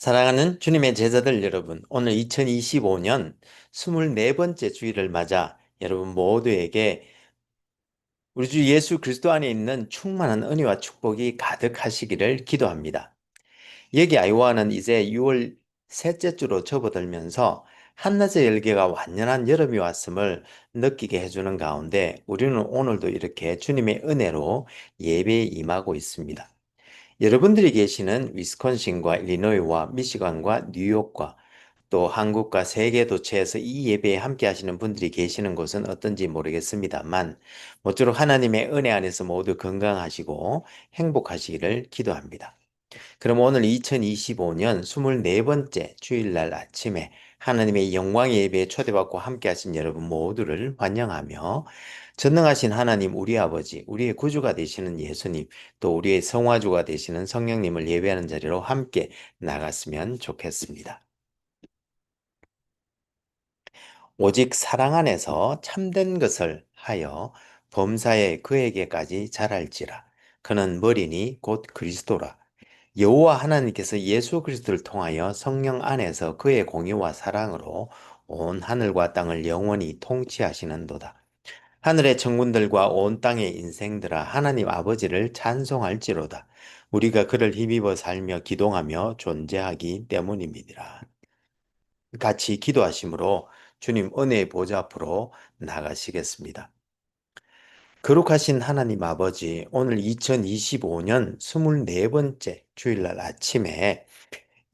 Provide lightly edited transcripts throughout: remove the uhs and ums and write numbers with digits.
사랑하는 주님의 제자들 여러분, 오늘 2025년 24번째 주일을 맞아 여러분 모두에게 우리 주 예수 그리스도 안에 있는 충만한 은혜와 축복이 가득하시기를 기도합니다. 여기 아이오와는 이제 6월 셋째 주로 접어들면서 한낮의 열기가 완연한 여름이 왔음을 느끼게 해주는 가운데 우리는 오늘도 이렇게 주님의 은혜로 예배에 임하고 있습니다. 여러분들이 계시는 위스콘신과 일리노이와 미시간과 뉴욕과 또 한국과 세계 도처에서 이 예배에 함께 하시는 분들이 계시는 곳은 어떤지 모르겠습니다만 모쪼록 하나님의 은혜 안에서 모두 건강하시고 행복하시기를 기도합니다. 그럼 오늘 2025년 24번째 주일날 아침에 하나님의 영광의 예배에 초대받고 함께 하신 여러분 모두를 환영하며 전능하신 하나님 우리 아버지, 우리의 구주가 되시는 예수님, 또 우리의 성화주가 되시는 성령님을 예배하는 자리로 함께 나갔으면 좋겠습니다. 오직 사랑 안에서 참된 것을 하여 범사에 그에게까지 자랄지라. 그는 머리니 곧 그리스도라. 여호와 하나님께서 예수 그리스도를 통하여 성령 안에서 그의 공의와 사랑으로 온 하늘과 땅을 영원히 통치하시는도다. 하늘의 천군들과 온 땅의 인생들아 하나님 아버지를 찬송할지로다. 우리가 그를 힘입어 살며 기동하며 존재하기 때문입니다. 같이 기도하심으로 주님 은혜의 보좌 앞으로 나가시겠습니다. 거룩하신 하나님 아버지, 오늘 2025년 24번째 주일날 아침에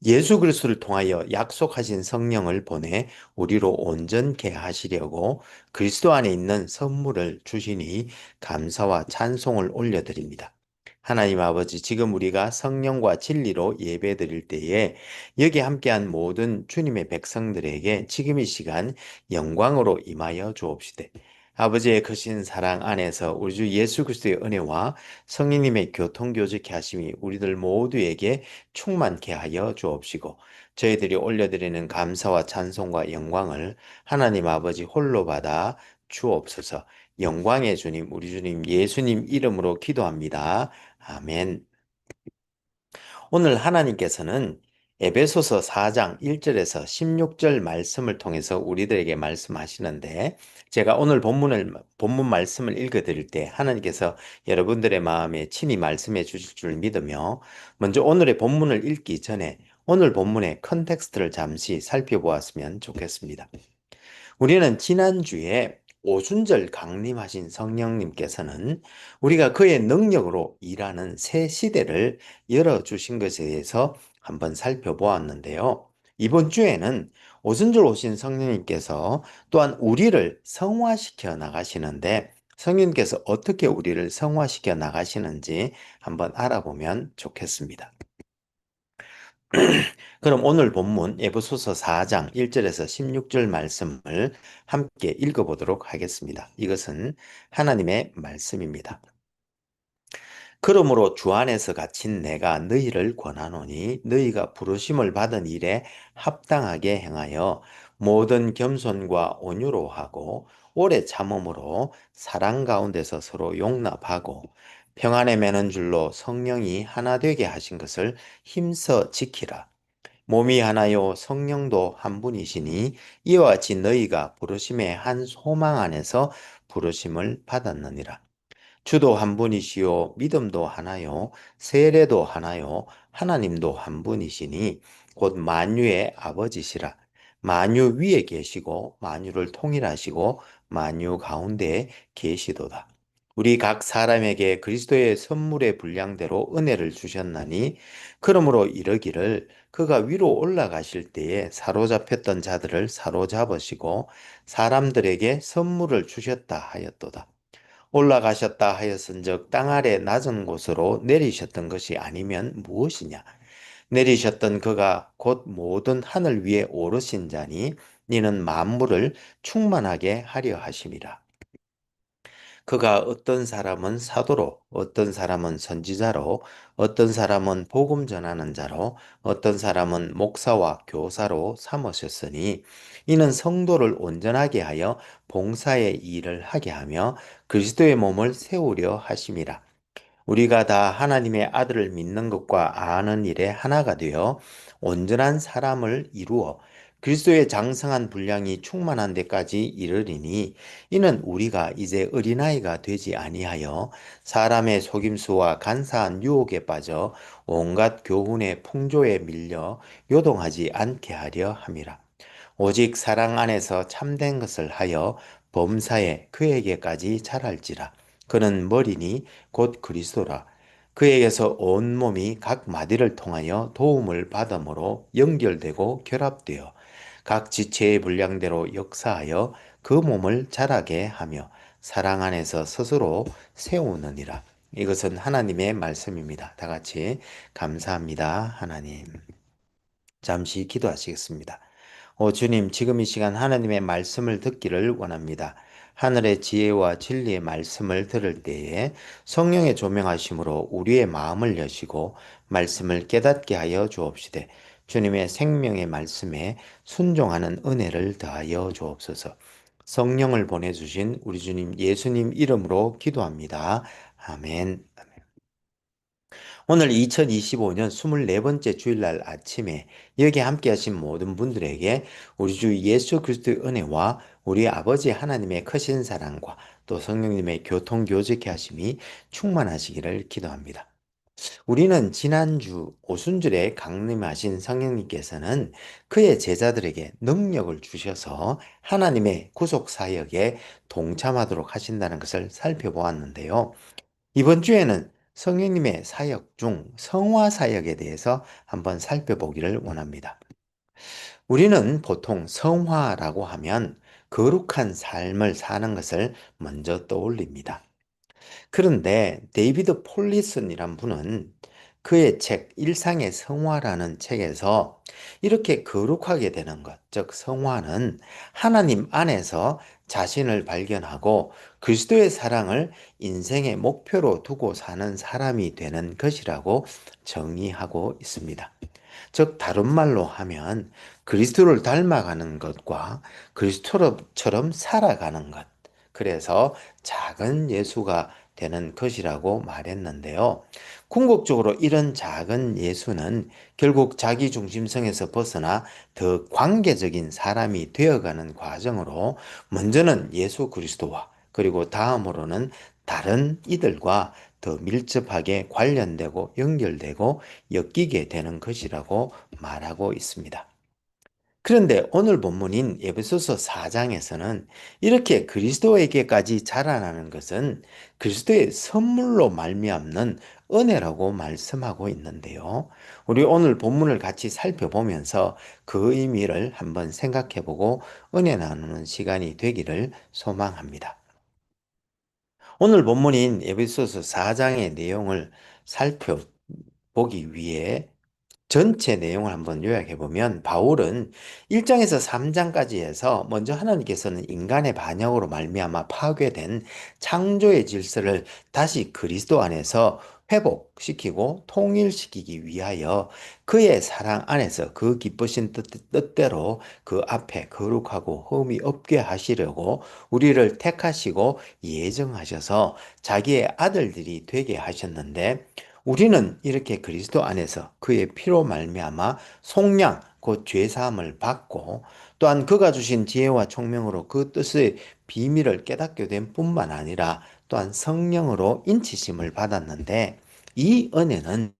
예수 그리스도를 통하여 약속하신 성령을 보내 우리로 온전케 하시려고 그리스도 안에 있는 선물을 주시니 감사와 찬송을 올려드립니다. 하나님 아버지, 지금 우리가 성령과 진리로 예배드릴 때에 여기 함께한 모든 주님의 백성들에게 지금 이 시간 영광으로 임하여 주옵시되 아버지의 크신 사랑 안에서 우리 주 예수 그리스도의 은혜와 성령님의 교통교제케 하심이 우리들 모두에게 충만케 하여 주옵시고 저희들이 올려드리는 감사와 찬송과 영광을 하나님 아버지 홀로 받아 주옵소서. 영광의 주님, 우리 주님 예수님 이름으로 기도합니다. 아멘. 오늘 하나님께서는 에베소서 4장 1절에서 16절 말씀을 통해서 우리들에게 말씀하시는데 제가 오늘 본문 말씀을 읽어 드릴 때 하나님께서 여러분들의 마음에 친히 말씀해 주실 줄 믿으며 먼저 오늘의 본문을 읽기 전에 오늘 본문의 컨텍스트를 잠시 살펴보았으면 좋겠습니다. 우리는 지난주에 오순절 강림하신 성령님께서는 우리가 그의 능력으로 일하는 새 시대를 열어주신 것에 대해서 한번 살펴보았는데요. 이번 주에는 오순절 오신 성령님께서 또한 우리를 성화시켜 나가시는데 성령님께서 어떻게 우리를 성화시켜 나가시는지 한번 알아보면 좋겠습니다. 그럼 오늘 본문 에베소서 4장 1절에서 16절 말씀을 함께 읽어보도록 하겠습니다. 이것은 하나님의 말씀입니다. 그러므로 주 안에서 갇힌 내가 너희를 권하노니 너희가 부르심을 받은 일에 합당하게 행하여 모든 겸손과 온유로 하고 오래 참음으로 사랑 가운데서 서로 용납하고 평안에 매는 줄로 성령이 하나 되게 하신 것을 힘써 지키라. 몸이 하나요 성령도 한 분이시니 이와 같이 너희가 부르심의 한 소망 안에서 부르심을 받았느니라. 주도 한 분이시요 믿음도 하나요 세례도 하나요 하나님도 한 분이시니 곧 만유의 아버지시라. 만유 위에 계시고 만유를 통일하시고 만유 가운데 계시도다. 우리 각 사람에게 그리스도의 선물의 분량대로 은혜를 주셨나니 그러므로 이르기를 그가 위로 올라가실 때에 사로잡혔던 자들을 사로잡으시고 사람들에게 선물을 주셨다 하였도다. 올라가셨다 하였은즉 땅 아래 낮은 곳으로 내리셨던 것이 아니면 무엇이냐? 내리셨던 그가 곧 모든 하늘 위에 오르신 자니 이는 만물을 충만하게 하려 하심이라. 그가 어떤 사람은 사도로, 어떤 사람은 선지자로, 어떤 사람은 복음 전하는 자로, 어떤 사람은 목사와 교사로 삼으셨으니 이는 성도를 온전하게 하여 봉사의 일을 하게 하며 그리스도의 몸을 세우려 하심이라. 우리가 다 하나님의 아들을 믿는 것과 아는 일에 하나가 되어 온전한 사람을 이루어 그리스도의 장성한 분량이 충만한 데까지 이르리니 이는 우리가 이제 어린아이가 되지 아니하여 사람의 속임수와 간사한 유혹에 빠져 온갖 교훈의 풍조에 밀려 요동하지 않게 하려 함이라. 오직 사랑 안에서 참된 것을 하여 범사에 그에게까지 자랄지라. 그는 머리니 곧 그리스도라. 그에게서 온 몸이 각 마디를 통하여 도움을 받음으로 연결되고 결합되어 각 지체의 분량대로 역사하여 그 몸을 자라게 하며 사랑 안에서 스스로 세우느니라. 이것은 하나님의 말씀입니다. 다 같이 감사합니다, 하나님. 잠시 기도하시겠습니다. 주님, 지금 이 시간 하나님의 말씀을 듣기를 원합니다. 하늘의 지혜와 진리의 말씀을 들을 때에 성령의 조명하심으로 우리의 마음을 여시고 말씀을 깨닫게 하여 주옵시되 주님의 생명의 말씀에 순종하는 은혜를 더하여 주옵소서. 성령을 보내주신 우리 주님 예수님 이름으로 기도합니다. 아멘. 오늘 2025년 24번째 주일날 아침에 여기 함께 하신 모든 분들에게 우리 주 예수 그리스도의 은혜와 우리 아버지 하나님의 크신 사랑과 또 성령님의 교통교제케 하심이 충만하시기를 기도합니다. 우리는 지난주 오순절에 강림하신 성령님께서는 그의 제자들에게 능력을 주셔서 하나님의 구속 사역에 동참하도록 하신다는 것을 살펴보았는데요. 이번 주에는 성령님의 사역 중 성화 사역에 대해서 한번 살펴보기를 원합니다. 우리는 보통 성화라고 하면 거룩한 삶을 사는 것을 먼저 떠올립니다. 그런데 데이비드 폴리슨이란 분은 그의 책 일상의 성화라는 책에서 이렇게 거룩하게 되는 것, 즉 성화는 하나님 안에서 자신을 발견하고 그리스도의 사랑을 인생의 목표로 두고 사는 사람이 되는 것이라고 정의하고 있습니다. 즉 다른 말로 하면 그리스도를 닮아가는 것과 그리스도처럼 살아가는 것. 그래서 작은 예수가 되는 것이라고 말했는데요. 궁극적으로 이런 작은 예수는 결국 자기 중심성에서 벗어나 더 관계적인 사람이 되어가는 과정으로 먼저는 예수 그리스도와 그리고 다음으로는 다른 이들과 더 밀접하게 관련되고 연결되고 엮이게 되는 것이라고 말하고 있습니다. 그런데 오늘 본문인 에베소서 4장에서는 이렇게 그리스도에게까지 자라나는 것은 그리스도의 선물로 말미암는 은혜라고 말씀하고 있는데요. 우리 오늘 본문을 같이 살펴보면서 그 의미를 한번 생각해보고 은혜 나누는 시간이 되기를 소망합니다. 오늘 본문인 에베소서 4장의 내용을 살펴보기 위해 전체 내용을 한번 요약해 보면 바울은 1장에서 3장까지 해서 먼저 하나님께서는 인간의 반역으로 말미암아 파괴된 창조의 질서를 다시 그리스도 안에서 회복시키고 통일시키기 위하여 그의 사랑 안에서 그 기쁘신 뜻대로 그 앞에 거룩하고 흠이 없게 하시려고 우리를 택하시고 예정하셔서 자기의 아들들이 되게 하셨는데 우리는 이렇게 그리스도 안에서 그의 피로 말미암아 속량 곧 죄 사함을 받고 또한 그가 주신 지혜와 총명으로 그 뜻의 비밀을 깨닫게 된 뿐만 아니라 또한 성령으로 인치심을 받았는데 이 은혜는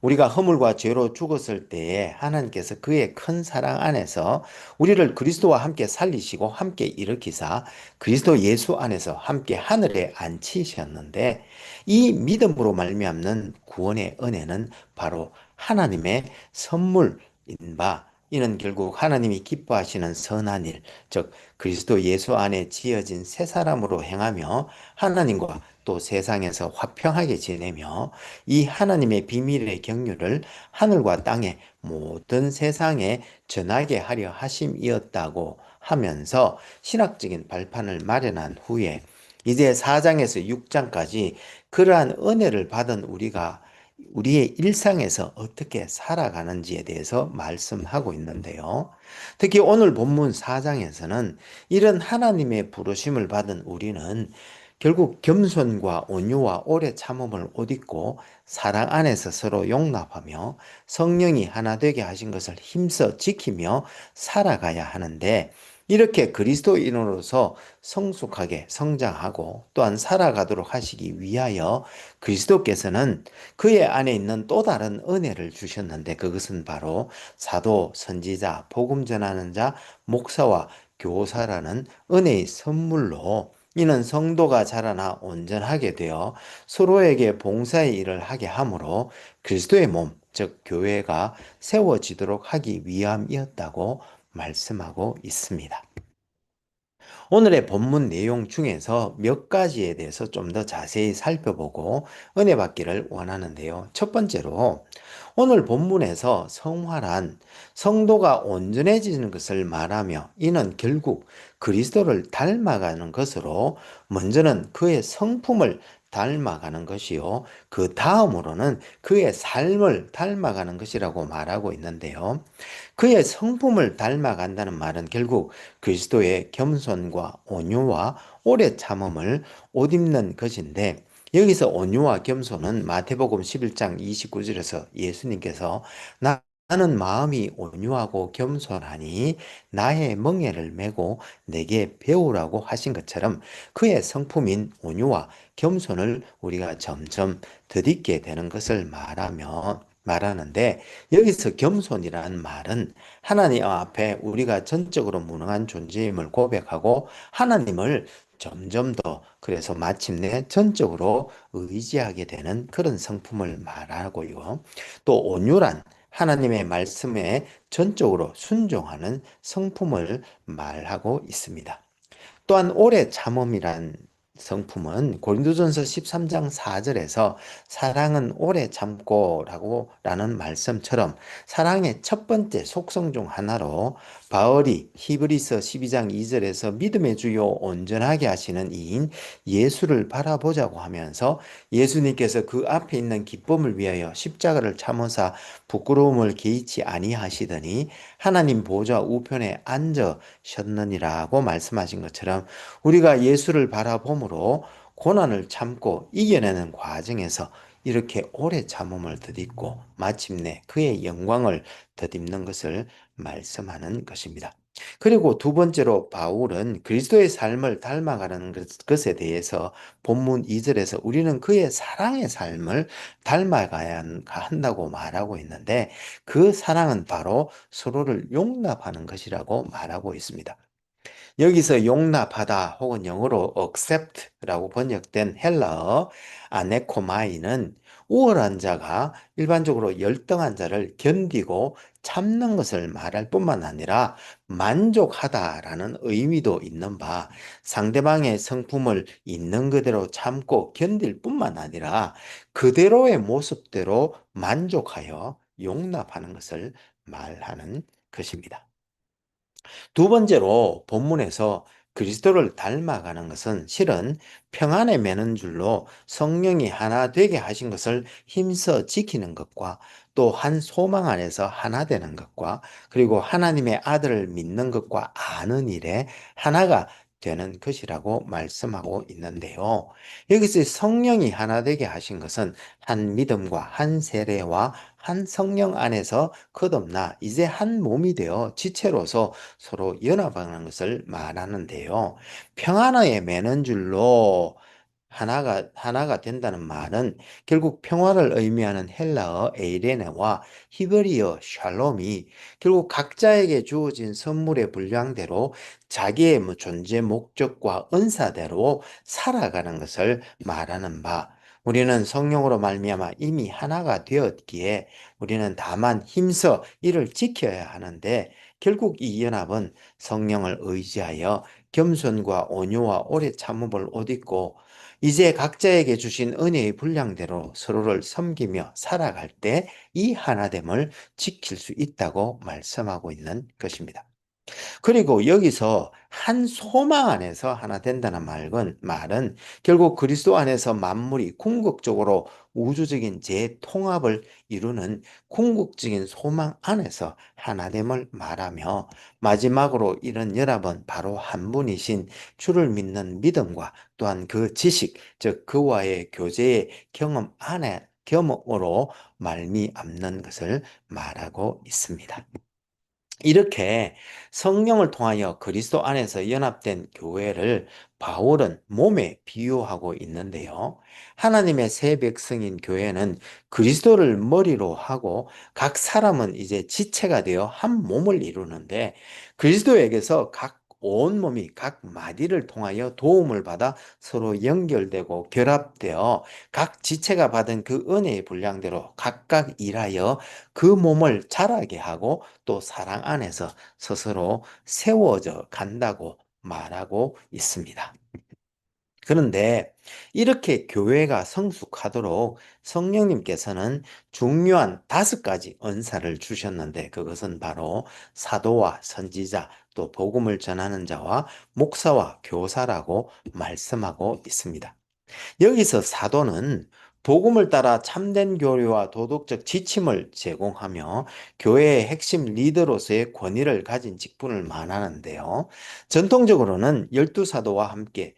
우리가 허물과 죄로 죽었을 때에 하나님께서 그의 큰 사랑 안에서 우리를 그리스도와 함께 살리시고 함께 일으키사 그리스도 예수 안에서 함께 하늘에 앉히셨는데 이 믿음으로 말미암는 구원의 은혜는 바로 하나님의 선물인 바 이는 결국 하나님이 기뻐하시는 선한 일, 즉 그리스도 예수 안에 지어진 새 사람으로 행하며 하나님과 또 세상에서 화평하게 지내며 이 하나님의 비밀의 경륜을 하늘과 땅의 모든 세상에 전하게 하려 하심이었다고 하면서 신학적인 발판을 마련한 후에 이제 4장에서 6장까지 그러한 은혜를 받은 우리가 우리의 일상에서 어떻게 살아가는지에 대해서 말씀하고 있는데요. 특히 오늘 본문 4장에서는 이런 하나님의 부르심을 받은 우리는 결국 겸손과 온유와 오래 참음을 옷 입고 사랑 안에서 서로 용납하며 성령이 하나 되게 하신 것을 힘써 지키며 살아가야 하는데, 이렇게 그리스도인으로서 성숙하게 성장하고 또한 살아가도록 하시기 위하여 그리스도께서는 그의 안에 있는 또 다른 은혜를 주셨는데, 그것은 바로 사도, 선지자, 복음 전하는 자, 목사와 교사라는 은혜의 선물로, 이는 성도가 자라나 온전하게 되어 서로에게 봉사의 일을 하게 하므로 그리스도의 몸, 즉 교회가 세워지도록 하기 위함이었다고 말씀하고 있습니다. 오늘의 본문 내용 중에서 몇 가지에 대해서 좀 더 자세히 살펴보고 은혜 받기를 원하는데요. 첫 번째로, 오늘 본문에서 성화란 성도가 온전해지는 것을 말하며, 이는 결국 그리스도를 닮아가는 것으로 먼저는 그의 성품을 닮아가는 것이요, 그 다음으로는 그의 삶을 닮아가는 것이라고 말하고 있는데요. 그의 성품을 닮아간다는 말은 결국 그리스도의 겸손과 온유와 오래 참음을 옷 입는 것인데, 여기서 온유와 겸손은 마태복음 11장 29절에서 예수님께서 나는 마음이 온유하고 겸손하니 나의 멍에를 메고 내게 배우라고 하신 것처럼, 그의 성품인 온유와 겸손을 우리가 점점 덧입게 되는 것을 말하는데, 여기서 겸손이라는 말은 하나님 앞에 우리가 전적으로 무능한 존재임을 고백하고 하나님을 점점 더, 그래서 마침내 전적으로 의지하게 되는 그런 성품을 말하고요. 또 온유란 하나님의 말씀에 전적으로 순종하는 성품을 말하고 있습니다. 또한 오래 참음이란 성품은 고린도전서 13장 4절에서 사랑은 오래 참고라고 라는 말씀처럼 사랑의 첫 번째 속성 중 하나로, 바울이 히브리서 12장 2절에서 믿음의 주요 온전하게 하시는 이인 예수를 바라보자고 하면서 예수님께서 그 앞에 있는 기쁨을 위하여 십자가를 참으사 부끄러움을 개의치 아니하시더니 하나님 보좌 우편에 앉으셨느니라고 말씀하신 것처럼, 우리가 예수를 바라봄으로 고난을 참고 이겨내는 과정에서 이렇게 오래 참음을 덧입고 마침내 그의 영광을 덧입는 것을 말씀하는 것입니다. 그리고 두 번째로, 바울은 그리스도의 삶을 닮아가는 것에 대해서 본문 2절에서 우리는 그의 사랑의 삶을 닮아가야 한다고 말하고 있는데, 그 사랑은 바로 서로를 용납하는 것이라고 말하고 있습니다. 여기서 용납하다 혹은 영어로 accept라고 번역된 헬라어 아네코마이는 우월한 자가 일반적으로 열등한 자를 견디고 참는 것을 말할 뿐만 아니라 만족하다라는 의미도 있는 바, 상대방의 성품을 있는 그대로 참고 견딜 뿐만 아니라 그대로의 모습대로 만족하여 용납하는 것을 말하는 것입니다. 두 번째로, 본문에서 그리스도를 닮아가는 것은 실은 평안에 매는 줄로 성령이 하나 되게 하신 것을 힘써 지키는 것과, 또 한 소망 안에서 하나 되는 것과, 그리고 하나님의 아들을 믿는 것과 아는 일에 하나가 되는 것이라고 말씀하고 있는데요. 여기서 성령이 하나 되게 하신 것은 한 믿음과 한 세례와 한 성령 안에서 거듭나 이제 한 몸이 되어 지체로서 서로 연합하는 것을 말하는데요. 평안에 매는 줄로 하나가 된다는 말은 결국 평화를 의미하는 헬라어 에이레네와 히브리어 샬롬이 결국 각자에게 주어진 선물의 분량대로 자기의 존재 목적과 은사대로 살아가는 것을 말하는 바, 우리는 성령으로 말미암아 이미 하나가 되었기에 우리는 다만 힘써 이를 지켜야 하는데, 결국 이 연합은 성령을 의지하여 겸손과 온유와 오래 참음을 옷 입고 이제 각자에게 주신 은혜의 분량대로 서로를 섬기며 살아갈 때 이 하나됨을 지킬 수 있다고 말씀하고 있는 것입니다. 그리고 여기서 한 소망 안에서 하나 된다는 말은 결국 그리스도 안에서 만물이 궁극적으로 우주적인 재통합을 이루는 궁극적인 소망 안에서 하나됨을 말하며, 마지막으로 이런 연합은 바로 한 분이신 주를 믿는 믿음과 또한 그 지식, 즉 그와의 교제의 경험 안에 경험으로 말미암는 것을 말하고 있습니다. 이렇게 성령을 통하여 그리스도 안에서 연합된 교회를 바울은 몸에 비유하고 있는데요. 하나님의 새 백성인 교회는 그리스도를 머리로 하고 각 사람은 이제 지체가 되어 한 몸을 이루는데, 그리스도에게서 각 온몸이 각 마디를 통하여 도움을 받아 서로 연결되고 결합되어 각 지체가 받은 그 은혜의 분량대로 각각 일하여 그 몸을 자라게 하고 또 사랑 안에서 스스로 세워져 간다고 말하고 있습니다. 그런데 이렇게 교회가 성숙하도록 성령님께서는 중요한 5가지 은사를 주셨는데, 그것은 바로 사도와 선지자, 또 복음을 전하는 자와 목사와 교사라고 말씀하고 있습니다. 여기서 사도는 복음을 따라 참된 교리와 도덕적 지침을 제공하며 교회의 핵심 리더로서의 권위를 가진 직분을 말하는데요. 전통적으로는 12사도와 함께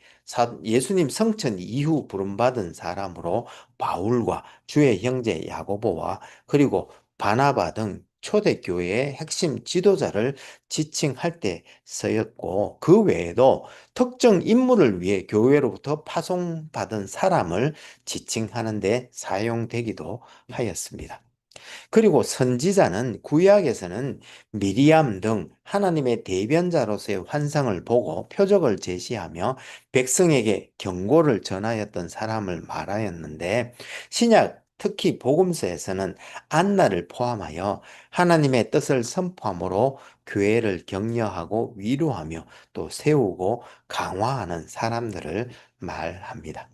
예수님 성천 이후 부름받은 사람으로 바울과 주의 형제 야고보와 그리고 바나바 등 초대교회의 핵심 지도자를 지칭할 때 쓰였고, 그 외에도 특정 인물을 위해 교회로부터 파송받은 사람을 지칭하는 데 사용되기도 하였습니다. 그리고 선지자는 구약에서는 미리암 등 하나님의 대변자로서의 환상을 보고 표적을 제시하며 백성에게 경고를 전하였던 사람을 말하였는데, 신약 특히 복음서에서는 안나를 포함하여 하나님의 뜻을 선포함으로 교회를 격려하고 위로하며 또 세우고 강화하는 사람들을 말합니다.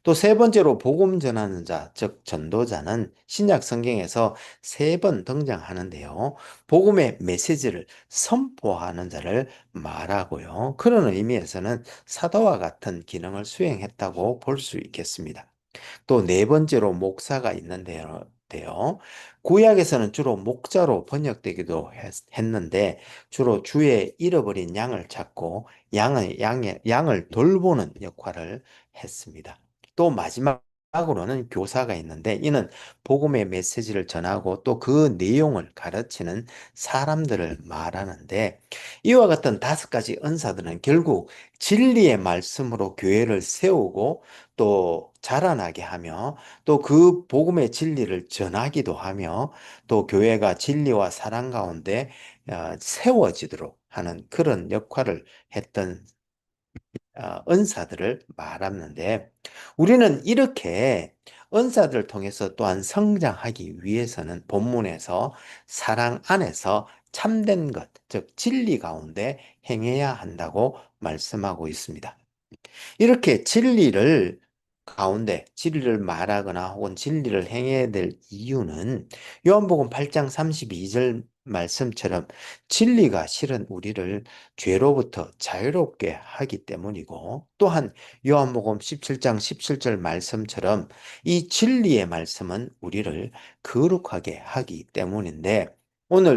또 세 번째로 복음 전하는 자, 즉 전도자는 신약 성경에서 3번 등장하는데요. 복음의 메시지를 선포하는 자를 말하고요. 그런 의미에서는 사도와 같은 기능을 수행했다고 볼 수 있겠습니다. 또 네 번째로 목사가 있는데요. 구약에서는 주로 목자로 번역되기도 했는데, 주로 주의 잃어버린 양을 찾고 양을 돌보는 역할을 했습니다. 또 마지막으로는 교사가 있는데, 이는 복음의 메시지를 전하고 또 그 내용을 가르치는 사람들을 말하는데, 이와 같은 5가지 은사들은 결국 진리의 말씀으로 교회를 세우고 또 자라나게 하며 또 그 복음의 진리를 전하기도 하며 또 교회가 진리와 사랑 가운데 세워지도록 하는 그런 역할을 했던 은사들을 말하는데, 우리는 이렇게 은사들을 통해서 또한 성장하기 위해서는 본문에서 사랑 안에서 참된 것, 즉 진리 가운데 행해야 한다고 말씀하고 있습니다. 이렇게 진리를 말하거나 혹은 진리를 행해야 될 이유는 요한복음 8장 32절 말씀처럼 진리가 실은 우리를 죄로부터 자유롭게 하기 때문이고, 또한 요한복음 17장 17절 말씀처럼 이 진리의 말씀은 우리를 거룩하게 하기 때문인데,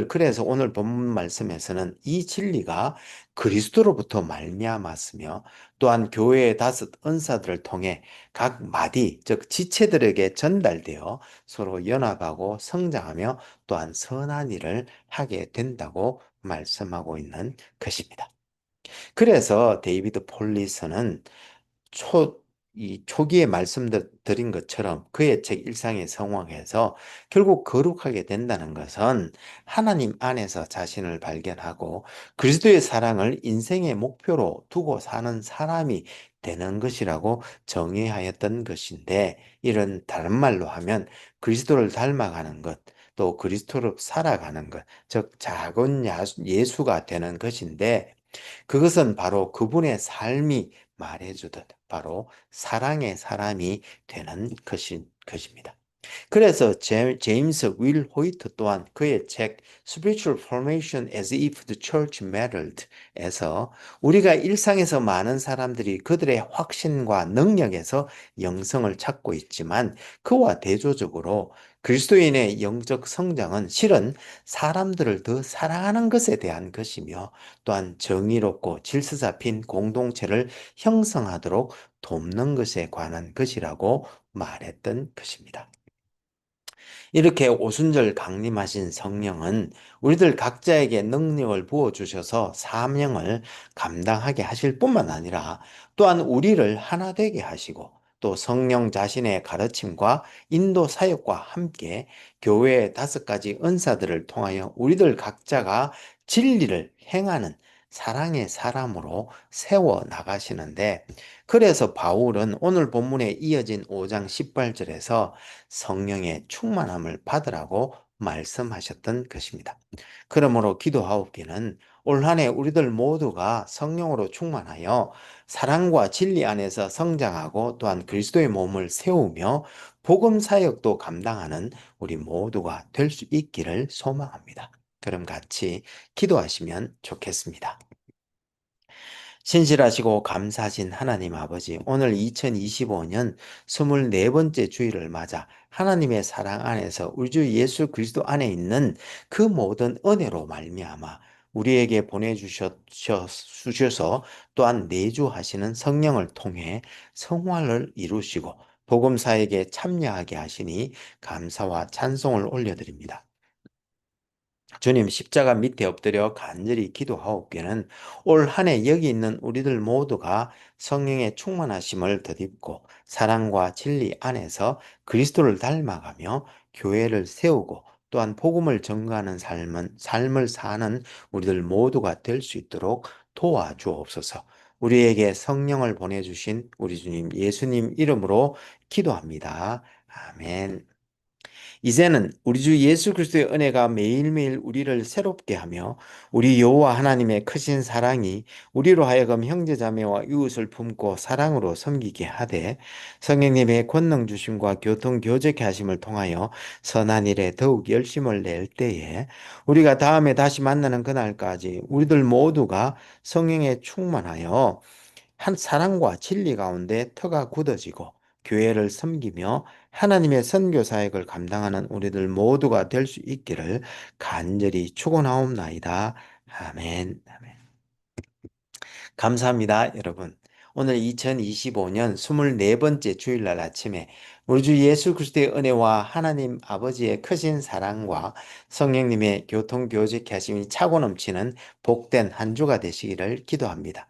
그래서 오늘 본문 말씀에서는 이 진리가 그리스도로부터 말미암았으며 또한 교회의 5 은사들을 통해 각 마디, 즉 지체들에게 전달되어 서로 연합하고 성장하며 또한 선한 일을 하게 된다고 말씀하고 있는 것입니다. 그래서 데이비드 폴리서는 초, 이 초기에 말씀드린 것처럼 그의 책 일상의 성황에서 결국 거룩하게 된다는 것은 하나님 안에서 자신을 발견하고 그리스도의 사랑을 인생의 목표로 두고 사는 사람이 되는 것이라고 정의하였던 것인데, 이런 다른 말로 하면 그리스도를 닮아가는 것, 또 그리스도로 살아가는 것, 즉 작은 예수가 되는 것인데, 그것은 바로 그분의 삶이 말해주듯 바로 사랑의 사람이 되는 것입니다. 그래서 제임스 윌 호이트 또한 그의 책 Spiritual Formation as if the Church Mattered에서 우리가 일상에서 많은 사람들이 그들의 확신과 능력에서 영성을 찾고 있지만 그와 대조적으로 그리스도인의 영적 성장은 실은 사람들을 더 사랑하는 것에 대한 것이며 또한 정의롭고 질서 잡힌 공동체를 형성하도록 돕는 것에 관한 것이라고 말했던 것입니다. 이렇게 오순절 강림하신 성령은 우리들 각자에게 능력을 부어주셔서 사명을 감당하게 하실 뿐만 아니라 또한 우리를 하나 되게 하시고 또 성령 자신의 가르침과 인도 사역과 함께 교회의 5가지 은사들을 통하여 우리들 각자가 진리를 행하는 사랑의 사람으로 세워 나가시는데 그래서 바울은 오늘 본문에 이어진 5장 18절에서 성령의 충만함을 받으라고 말씀하셨던 것입니다. 그러므로 기도하옵기는 올 한 해 우리들 모두가 성령으로 충만하여 사랑과 진리 안에서 성장하고 또한 그리스도의 몸을 세우며 복음 사역도 감당하는 우리 모두가 될 수 있기를 소망합니다. 그럼 같이 기도하시면 좋겠습니다. 신실하시고 감사하신 하나님 아버지, 오늘 2025년 24번째 주일을 맞아 하나님의 사랑 안에서 우리 주 예수 그리스도 안에 있는 그 모든 은혜로 말미암아 우리에게 보내주셔서 또한 내주하시는 성령을 통해 성화를 이루시고 복음사에게 참여하게 하시니 감사와 찬송을 올려드립니다. 주님 십자가 밑에 엎드려 간절히 기도하옵기는 올 한 해 여기 있는 우리들 모두가 성령의 충만하심을 덧입고 사랑과 진리 안에서 그리스도를 닮아가며 교회를 세우고 또한 복음을 전가하는 삶을 사는 우리들 모두가 될 수 있도록 도와주옵소서. 우리에게 성령을 보내주신 우리 주님 예수님 이름으로 기도합니다. 아멘. 이제는 우리 주 예수 그리스도의 은혜가 매일매일 우리를 새롭게 하며 우리 여호와 하나님의 크신 사랑이 우리로 하여금 형제자매와 이웃을 품고 사랑으로 섬기게 하되 성령님의 권능 주심과 교통 교제케 하심을 통하여 선한 일에 더욱 열심을 낼 때에 우리가 다음에 다시 만나는 그날까지 우리들 모두가 성령에 충만하여 한 사랑과 진리 가운데 터가 굳어지고 교회를 섬기며 하나님의 선교 사역을 감당하는 우리들 모두가 될 수 있기를 간절히 축원하옵나이다. 아멘. 아멘. 감사합니다, 여러분. 오늘 2025년 24번째 주일날 아침에 우리 주 예수 그리스도의 은혜와 하나님 아버지의 크신 사랑과 성령님의 교통교직 하심이 차고 넘치는 복된 한 주가 되시기를 기도합니다.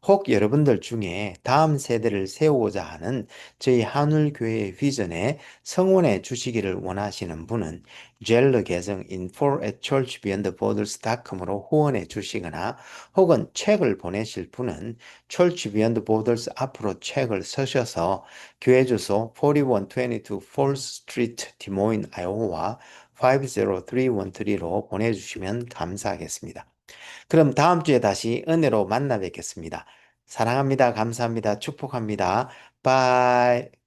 혹 여러분들 중에 다음 세대를 세우고자 하는 저희 한울교회의 비전에 성원해 주시기를 원하시는 분은 젤러 계정 info@churchbeyondborders.com으로 후원해 주시거나 혹은 책을 보내실 분은 Church Beyond Borders 앞으로 책을 써셔서 교회 주소 4122 Falls Street, 디모인, 아이오와 50313로 보내주시면 감사하겠습니다. 그럼 다음 주에 다시 은혜로 만나 뵙겠습니다. 사랑합니다. 감사합니다. 축복합니다. 바이.